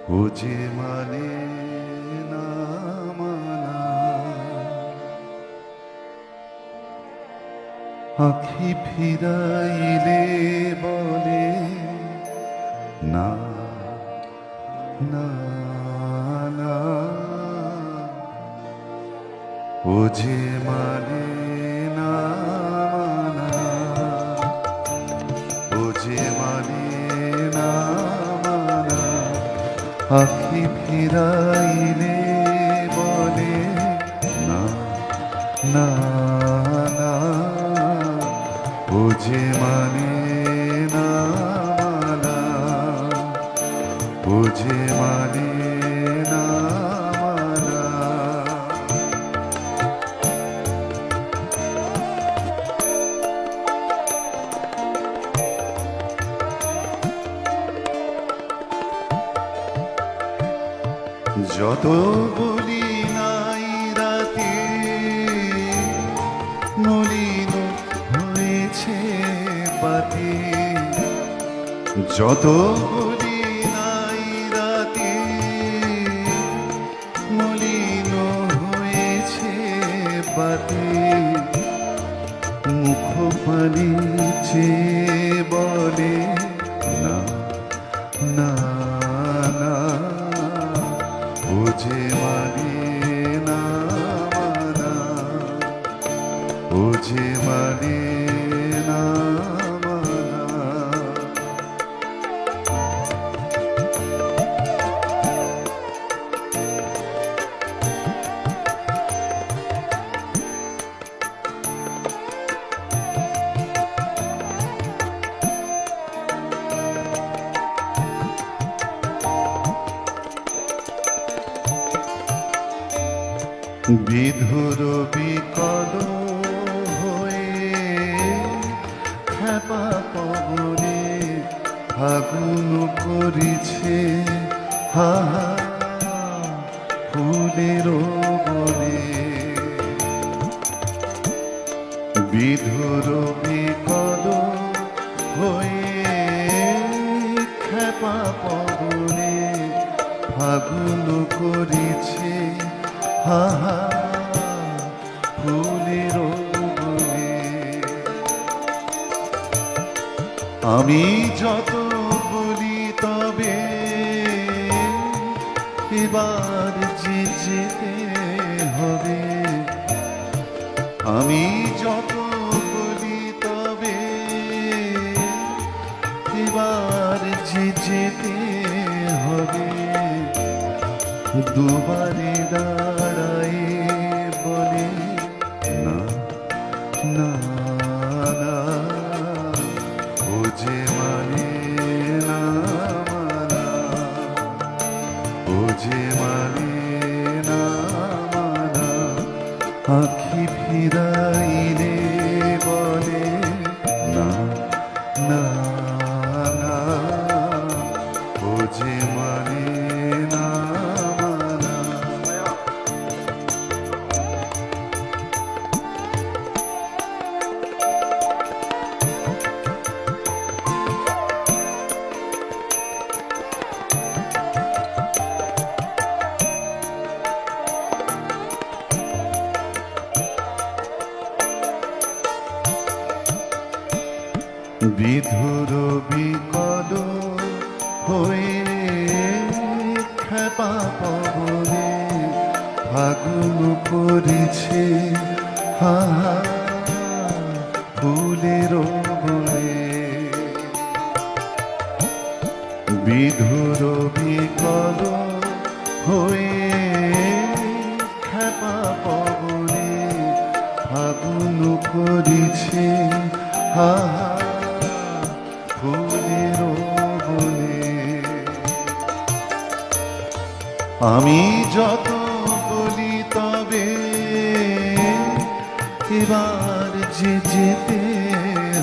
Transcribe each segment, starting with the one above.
ও যে মানে না মানা, আখি ফিরাইলে বলে না না না, ও যে মানে না মানা, ও যে মানে না মানা, আখি ফিরাইলে বলে না না না, ও যে মানে না মানা, ও যে মানে না মানা। যত বলি নাই রাতে মলিন হয়েছে বাতি, যত বলি নাই রাতে মলিন হয়েছে বাতি, মুখ পানি চেয়ে বলে না না না, ও যে মানে না মানা, ও যে মানে না মানা। বিধুর বিকল হয়ে খেপা পবনে আগুন করিছে হাহা ফুলের বনে, বিধুর বিকল হয়ে খেপা পবনে আগুন করিছে হাহা ফুলের বনে। আমি যত বলি তবে এবার যে যেতে হবে, আমি যত বলি তবে এবার যে যেতে হবে, দুবারে দাঁড়াই বলে না না না, ও যে মানে না মানা, ও যে মানে না মানা, আখি ফিরাইলে বলে না না না, ও যে মানে না মানা। বিধুর বিকল হয়ে খেপা পবনে ফাগুন করেছে হাহা ফুলের বনে, বিধুর বিকল হয়ে খেপা পবনে ফাগুন করেছে হাহা ফুলের বনে। আমি যত বলি তবে এবার যে যেতে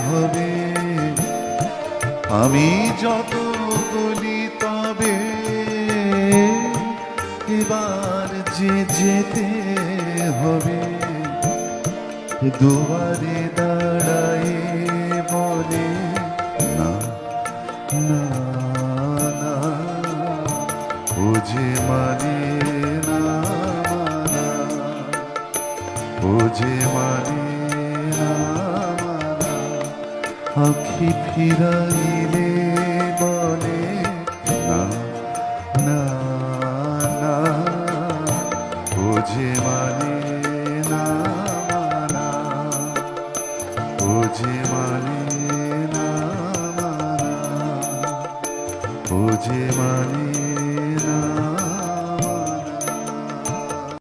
হবে, আমি যত বলি তবে এবার যে যেতে হবে, দুয়ারে দাঁড়াই বলে না না না, ও যে মানে না মানা, ও যে মানে না মানা, আখি ফিরাইলে বলে না না না, ও যে মানে না মানা, ও যে মানে না মানা, ও যে মানে